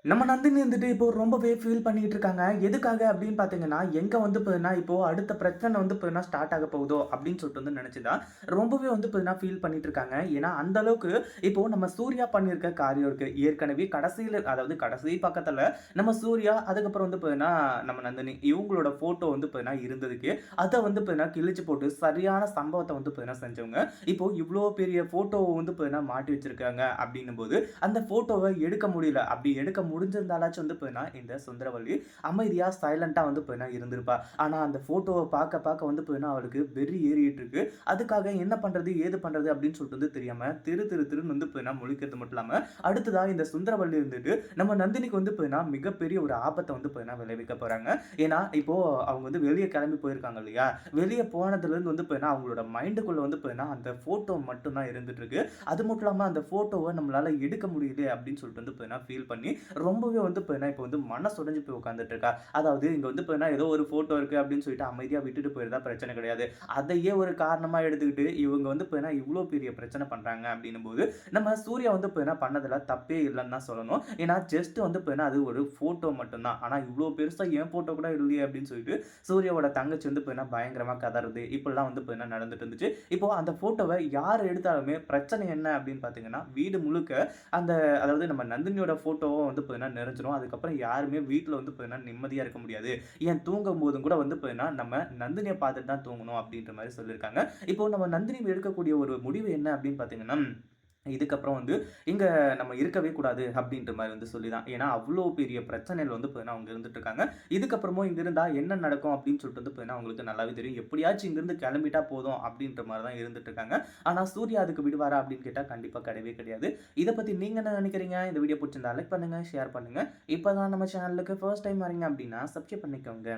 நம்ம நந்தினி வந்துட்டு இப்போ ரொம்பவே ஃபீல் பண்ணிட்டு இருக்காங்க. எதுக்காக அப்படின்னு பார்த்தீங்கன்னா, எங்க வந்து பார்த்தீங்கன்னா, இப்போ அடுத்த பிரச்சனை வந்து பார்த்தீங்கன்னா ஸ்டார்ட் ஆக போகுதோ அப்படின்னு சொல்லிட்டு வந்து நினைச்சு தான் ரொம்பவே வந்து பார்த்தீங்கன்னா ஃபீல் பண்ணிட்டு இருக்காங்க. ஏன்னா, அந்த அளவுக்கு இப்போ நம்ம சூர்யா பண்ணியிருக்க காரியம் இருக்கு. ஏற்கனவே கடைசியில அதாவது கடைசி பக்கத்துல நம்ம சூர்யா, அதுக்கப்புறம் வந்து பார்த்தீங்கன்னா நம்ம நந்தினி இவங்களோட ஃபோட்டோ வந்து பார்த்தீங்கன்னா இருந்ததுக்கு, அத வந்து பார்த்தீங்கன்னா கிழிச்சு போட்டு சரியான சம்பவத்த வந்து பார்த்தீங்கன்னா செஞ்சவங்க. இப்போ இவ்ளோ பெரிய ஃபோட்டோவ வந்து பார்த்தீங்கன்னா மாட்டி வச்சிருக்காங்க அப்படின்னும்போது, அந்த ஃபோட்டோவ எடுக்க முடியல. அப்படி எடுக்க முடிஞ்சிருந்தாலாச்சும் வந்து பார்த்தீங்கன்னா, இந்த சுந்தரவல்லி அமைதியா, சைலன்ட்டா வந்து பார்த்தீங்கன்னா இருந்திருப்பா. ஆனா அந்த ஃபோட்டோவ பார்க்க பார்க்க வந்து பார்த்தீங்கன்னா, அவளுக்கு வெறி ஏறிட்டு இருக்கு. அதுக்காக என்ன பண்றது? ஏது பண்றது? அப்படின்னு சொல்லிட்டு வந்து தெரியாம திருன்னு வந்து பார்த்தீங்கன்னா முழிக்கிறது மட்டும் இல்லாம, அடுத்ததா இந்த சுந்தரவல்லி இருந்துட்டு நம்ம நந்தினிக்கு வந்து பார்த்தீங்கன்னா, மிகப்பெரிய ஒரு ஆபத்த வந்து பார்த்தீங்கன்னா விளைவிக்க போறாங்க. ஏன்னா, இப்போ அவங்க வந்து வெளிய கிளம்பி போயிருக்காங்க இல்லையா? வெளிய போனதுலருந்து வந்து பார்த்தீங்கன்னா, அவங்களோட மைண்டுக்குள்ள வந்து பார்த்தீங்கன்னா, அந்த ஃபோட்டோ மட்டும் தான் இருந்துட்டு இருக்கு. அது மட்டும் இல்லாம அந்த ஃபோட்டோவ நம்மளால எடுக்க முடியலையே அப்படின்னு சொல்லிட்டு வந்து பார்த்தீங்கன்னா ஃபீல் பண்ணி ரொம்பவே வந்து பார்த்தீங்கன்னா, இப்போ வந்து மனசு உடைஞ்சு போய் உட்கார்ந்துட்டு இருக்கா. அதாவது இங்க வந்து பார்த்தீங்கன்னா, ஏதோ ஒரு ஃபோட்டோ இருக்கு அப்படின்னு சொல்லிட்டு அமைதியா விட்டுட்டு போயிருந்தா பிரச்சனை கிடையாது. அதையே ஒரு காரணமா எடுத்துக்கிட்டு இவங்க வந்து பார்த்தீங்கன்னா, இவ்ளோ பெரிய பிரச்சனை பண்றாங்க அப்படின்னும்போது, நம்ம சூர்யா வந்து பார்த்தீங்கன்னா பண்ணதுல தப்பே இல்லன்னு தான் சொல்லணும். ஏன்னா ஜஸ்ட் வந்து பார்த்தீங்கன்னா, அது ஒரு ஃபோட்டோ மட்டும் தான். ஆனா இவ்ளோ பெருசா என் ஃபோட்டோ கூட இல்லையே அப்படின்னு சொல்லிட்டு சூர்யாவோட தங்கச்சி வந்து பார்த்தீங்கன்னா, பயங்கரமா கதறுது. இப்படிலாம் வந்து பார்த்தீங்கன்னா நடந்துட்டு இருந்துச்சு. இப்போ அந்த ஃபோட்டோவ யார் எடுத்தாலுமே பிரச்சனை என்ன அப்படின்னு பார்த்தீங்கன்னா, வீடு முழுக்க அந்த அதாவது நம்ம நந்தினியோட ஃபோட்டோவும் வந்து பார்த்தீங்கன்னா நிறைஞ்சிரும். அதுக்கப்புறம் யாருமே வீட்ல வந்து பார்த்தீங்கன்னா நிம்மதியா இருக்க முடியாது. ஏன் தூங்கும்போதும் கூட வந்து பார்த்தீங்கன்னா, நம்ம நந்தினிய பார்த்துட்டு தான் தூங்கணும் அப்படின்ற மாரி சொல்லியிருக்காங்க. இப்போ நம்ம நந்தினி எடுக்கக்கூடிய ஒரு முடிவு என்ன அப்படின்னு பார்த்தீங்கன்னா, இதுக்கப்புறம் வந்து இங்க நம்ம இருக்கவே கூடாது அப்படின்ற மாரி வந்து சொல்லி தான். ஏன்னா, அவ்ளோ பெரிய பிரச்சனையில வந்து பார்த்தீங்கன்னா, அவங்க இருந்துட்டு இருக்காங்க. இதுக்கப்புறமும் இங்க இருந்தா என்ன நடக்கும் அப்படின்னு சொல்லிட்டு வந்து பார்த்தீங்கன்னா, அவங்களுக்கு நல்லாவே தெரியும். எப்படியாச்சும் இங்கிருந்து கிளம்பிட்டா போதும் அப்படின்ற மாரி தான் இருந்துட்டு இருக்காங்க. ஆனா, சூர்யா அதுக்கு விடுவாரா அப்படின்னு கேட்டா கண்டிப்பா கிடையவே கிடையாது. இத பத்தி நீங்க என்ன நினைக்கிறீங்க? இந்த வீடியோ புடிச்சிருந்தா லைக் பண்ணுங்க, ஷேர் பண்ணுங்க. இப்ப தான் நம்ம சேனலுக்கு ஃபர்ஸ்ட் டைம் வரீங்க அப்படின்னா சப்ஸ்கிரைப் பண்ணிக்கோங்க.